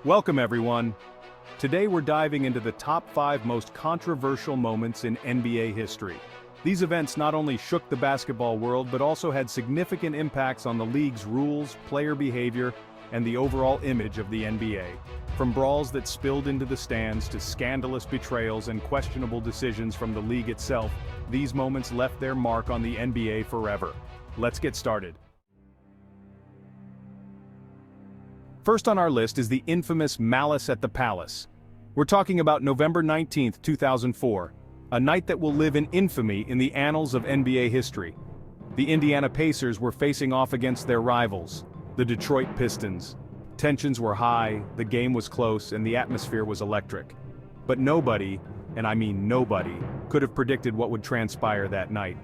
Welcome everyone. Today we're diving into the top 5 most controversial moments in NBA history. These events not only shook the basketball world but also had significant impacts on the league's rules, player behavior, and the overall image of the NBA. From brawls that spilled into the stands to scandalous betrayals and questionable decisions from the league itself, these moments left their mark on the NBA forever. Let's get started. First on our list is the infamous Malice at the Palace. We're talking about November 19, 2004, a night that will live in infamy in the annals of NBA history. The Indiana Pacers were facing off against their rivals, the Detroit Pistons. Tensions were high, the game was close, and the atmosphere was electric. But nobody, and I mean nobody, could have predicted what would transpire that night.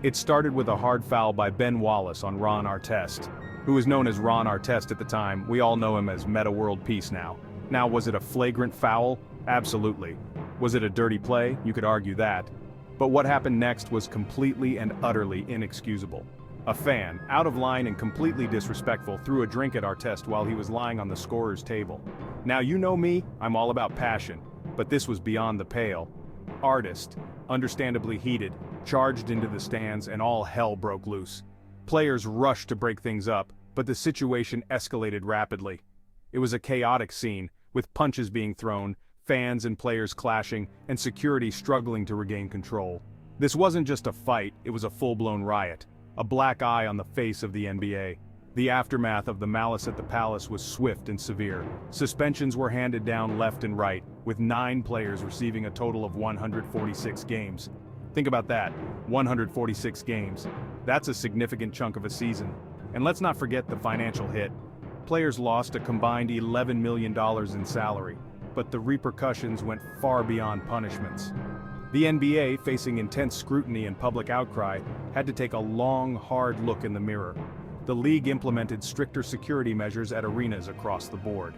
It started with a hard foul by Ben Wallace on Ron Artest, who was known as Ron Artest at the time. We all know him as Meta World Peace now. Now, was it a flagrant foul? Absolutely. Was it a dirty play? You could argue that. But what happened next was completely and utterly inexcusable. A fan, out of line and completely disrespectful, threw a drink at Artest while he was lying on the scorer's table. Now you know me, I'm all about passion, but this was beyond the pale. Artest, understandably heated, charged into the stands and all hell broke loose. Players rushed to break things up, but the situation escalated rapidly. It was a chaotic scene, with punches being thrown, fans and players clashing, and security struggling to regain control. This wasn't just a fight, it was a full-blown riot, a black eye on the face of the NBA. The aftermath of the Malice at the Palace was swift and severe. Suspensions were handed down left and right, with 9 players receiving a total of 146 games. Think about that, 146 games. That's a significant chunk of a season. And let's not forget the financial hit. Players lost a combined $11 million in salary, but the repercussions went far beyond punishments. The NBA, facing intense scrutiny and public outcry, had to take a long, hard look in the mirror. The league implemented stricter security measures at arenas across the board.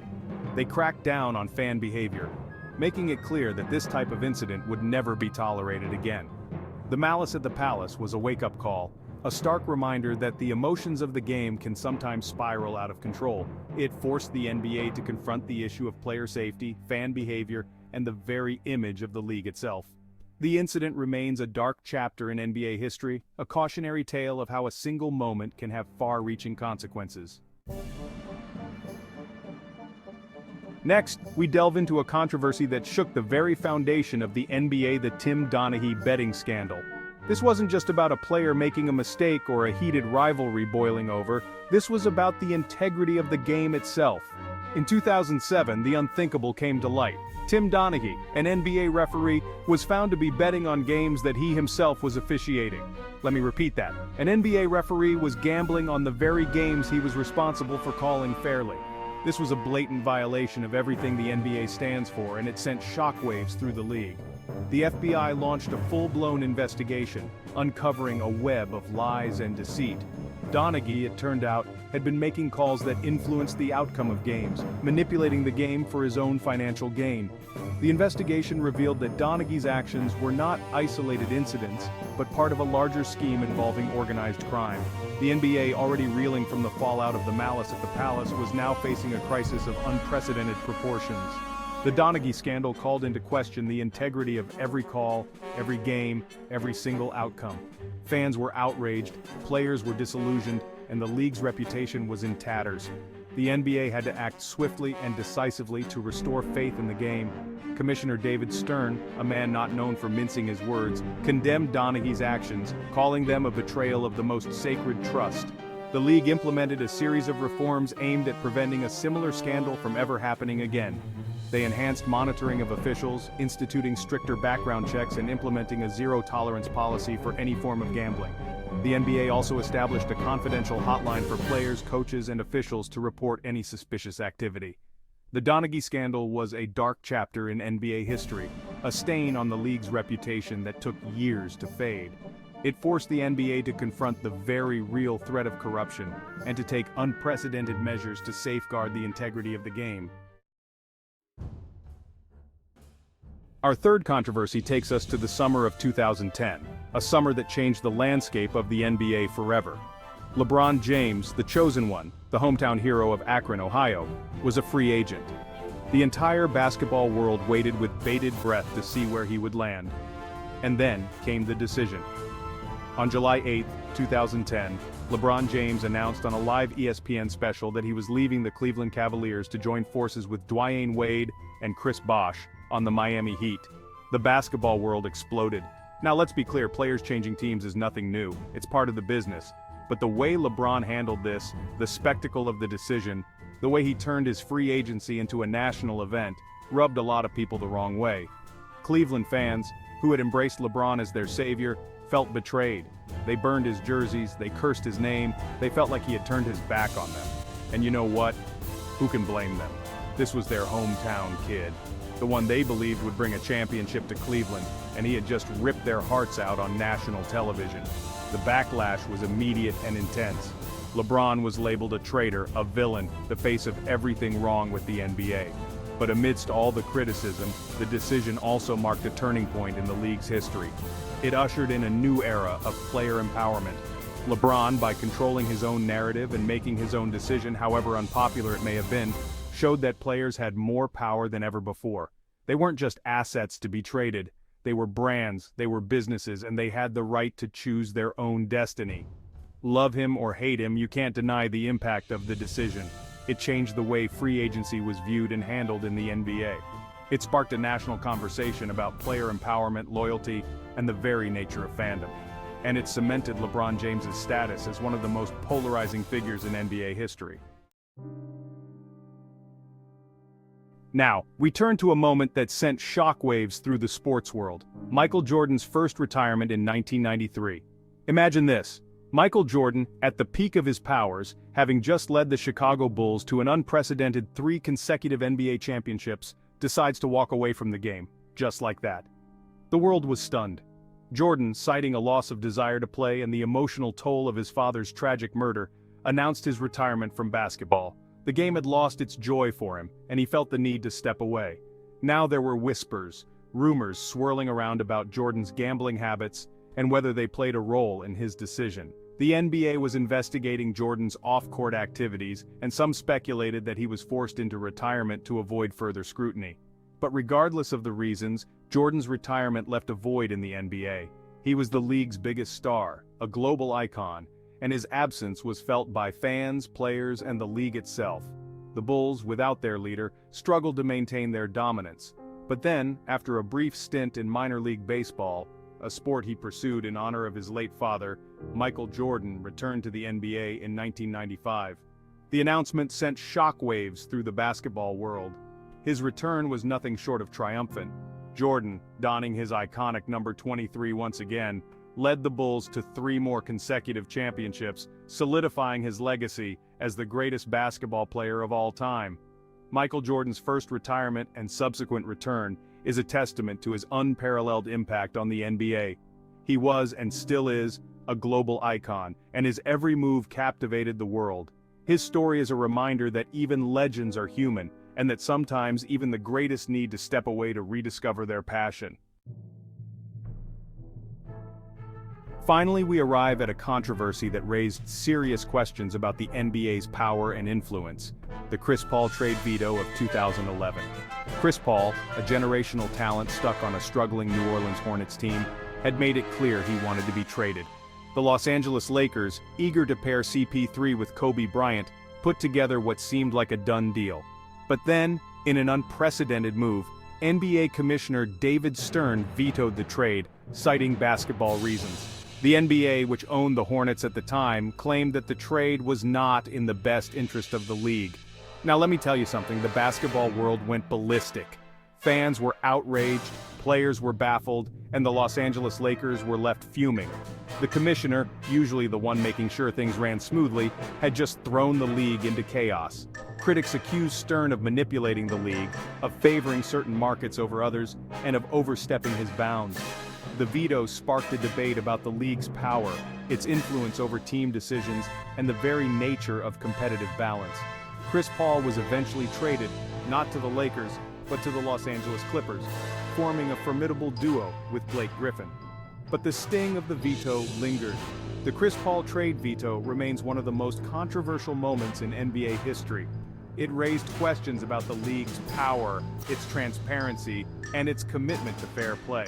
They cracked down on fan behavior, making it clear that this type of incident would never be tolerated again. The Malice at the Palace was a wake-up call, a stark reminder that the emotions of the game can sometimes spiral out of control. It forced the NBA to confront the issue of player safety, fan behavior, and the very image of the league itself. The incident remains a dark chapter in NBA history, a cautionary tale of how a single moment can have far-reaching consequences. Next, we delve into a controversy that shook the very foundation of the NBA, the Tim Donaghy betting scandal. This wasn't just about a player making a mistake or a heated rivalry boiling over, this was about the integrity of the game itself. In 2007, the unthinkable came to light. Tim Donaghy, an NBA referee, was found to be betting on games that he himself was officiating. Let me repeat that. An NBA referee was gambling on the very games he was responsible for calling fairly. This was a blatant violation of everything the NBA stands for, and it sent shockwaves through the league. The FBI launched a full-blown investigation, uncovering a web of lies and deceit. Donaghy, it turned out, had been making calls that influenced the outcome of games, manipulating the game for his own financial gain. The investigation revealed that Donaghy's actions were not isolated incidents, but part of a larger scheme involving organized crime. The NBA, already reeling from the fallout of the Malice at the Palace, was now facing a crisis of unprecedented proportions. The Donaghy scandal called into question the integrity of every call, every game, every single outcome. Fans were outraged, players were disillusioned, and the league's reputation was in tatters. The NBA had to act swiftly and decisively to restore faith in the game. Commissioner David Stern, a man not known for mincing his words, condemned Donaghy's actions, calling them a betrayal of the most sacred trust. The league implemented a series of reforms aimed at preventing a similar scandal from ever happening again. They enhanced monitoring of officials, instituting stricter background checks, and implementing a zero-tolerance policy for any form of gambling. The NBA also established a confidential hotline for players, coaches, and officials to report any suspicious activity. The Donaghy scandal was a dark chapter in NBA history, a stain on the league's reputation that took years to fade. It forced the NBA to confront the very real threat of corruption, and to take unprecedented measures to safeguard the integrity of the game. Our third controversy takes us to the summer of 2010, a summer that changed the landscape of the NBA forever. LeBron James, the chosen one, the hometown hero of Akron, Ohio, was a free agent. The entire basketball world waited with bated breath to see where he would land. And then came the decision. On July 8, 2010, LeBron James announced on a live ESPN special that he was leaving the Cleveland Cavaliers to join forces with Dwyane Wade and Chris Bosh on the Miami Heat. The basketball world exploded. Now let's be clear, players changing teams is nothing new, it's part of the business. But the way LeBron handled this, the spectacle of the decision, the way he turned his free agency into a national event, rubbed a lot of people the wrong way. Cleveland fans, who had embraced LeBron as their savior, felt betrayed. They burned his jerseys, they cursed his name, they felt like he had turned his back on them. And you know what? Who can blame them? This was their hometown kid. The one they believed would bring a championship to Cleveland, and he had just ripped their hearts out on national television. The backlash was immediate and intense. LeBron was labeled a traitor, a villain, the face of everything wrong with the NBA. But amidst all the criticism, the decision also marked a turning point in the league's history. It ushered in a new era of player empowerment. LeBron, by controlling his own narrative and making his own decision, however unpopular it may have been, showed that players had more power than ever before. They weren't just assets to be traded. They were brands, they were businesses, and they had the right to choose their own destiny. Love him or hate him, you can't deny the impact of the decision. It changed the way free agency was viewed and handled in the NBA. It sparked a national conversation about player empowerment, loyalty, and the very nature of fandom. And it cemented LeBron James's status as one of the most polarizing figures in NBA history. Now, we turn to a moment that sent shockwaves through the sports world: Michael Jordan's first retirement in 1993. Imagine this. Michael Jordan, at the peak of his powers, having just led the Chicago Bulls to an unprecedented 3 consecutive NBA championships, decides to walk away from the game, just like that. The world was stunned. Jordan, citing a loss of desire to play and the emotional toll of his father's tragic murder, announced his retirement from basketball. The game had lost its joy for him, and he felt the need to step away. Now there were whispers, rumors swirling around about Jordan's gambling habits and whether they played a role in his decision. The NBA was investigating Jordan's off-court activities, and some speculated that he was forced into retirement to avoid further scrutiny. But regardless of the reasons, Jordan's retirement left a void in the NBA. He was the league's biggest star, a global icon, and his absence was felt by fans, players, and the league itself. The Bulls, without their leader, struggled to maintain their dominance. But then, after a brief stint in minor league baseball, a sport he pursued in honor of his late father, Michael Jordan returned to the NBA in 1995. The announcement sent shockwaves through the basketball world. His return was nothing short of triumphant. Jordan, donning his iconic number 23 once again, led the Bulls to 3 more consecutive championships, solidifying his legacy as the greatest basketball player of all time. Michael Jordan's first retirement and subsequent return is a testament to his unparalleled impact on the NBA. He was, and still is, a global icon, and his every move captivated the world. His story is a reminder that even legends are human, and that sometimes even the greatest need to step away to rediscover their passion. Finally, we arrive at a controversy that raised serious questions about the NBA's power and influence: the Chris Paul trade veto of 2011. Chris Paul, a generational talent stuck on a struggling New Orleans Hornets team, had made it clear he wanted to be traded. The Los Angeles Lakers, eager to pair CP3 with Kobe Bryant, put together what seemed like a done deal. But then, in an unprecedented move, NBA Commissioner David Stern vetoed the trade, citing basketball reasons. The NBA, which owned the Hornets at the time, claimed that the trade was not in the best interest of the league. Now let me tell you something, the basketball world went ballistic. Fans were outraged, players were baffled, and the Los Angeles Lakers were left fuming. The commissioner, usually the one making sure things ran smoothly, had just thrown the league into chaos. Critics accused Stern of manipulating the league, of favoring certain markets over others, and of overstepping his bounds. The veto sparked a debate about the league's power, its influence over team decisions, and the very nature of competitive balance. Chris Paul was eventually traded, not to the Lakers, but to the Los Angeles Clippers, forming a formidable duo with Blake Griffin. But the sting of the veto lingered. The Chris Paul trade veto remains one of the most controversial moments in NBA history. It raised questions about the league's power, its transparency, and its commitment to fair play.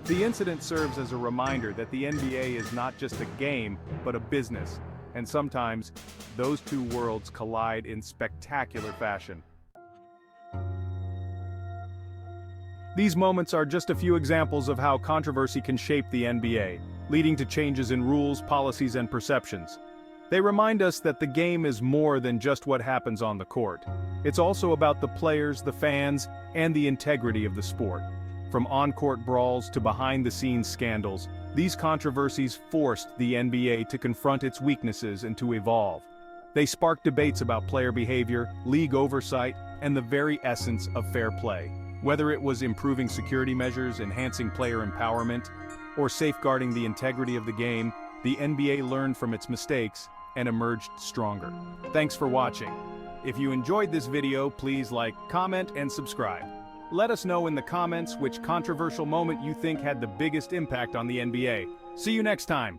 The incident serves as a reminder that the NBA is not just a game, but a business, and sometimes, those two worlds collide in spectacular fashion. These moments are just a few examples of how controversy can shape the NBA, leading to changes in rules, policies, and perceptions. They remind us that the game is more than just what happens on the court. It's also about the players, the fans, and the integrity of the sport. From on-court brawls to behind-the-scenes scandals, these controversies forced the NBA to confront its weaknesses and to evolve. They sparked debates about player behavior, league oversight, and the very essence of fair play. Whether it was improving security measures, enhancing player empowerment, or safeguarding the integrity of the game, the NBA learned from its mistakes and emerged stronger. Thanks for watching. If you enjoyed this video, please like, comment, and subscribe. Let us know in the comments which controversial moment you think had the biggest impact on the NBA. See you next time.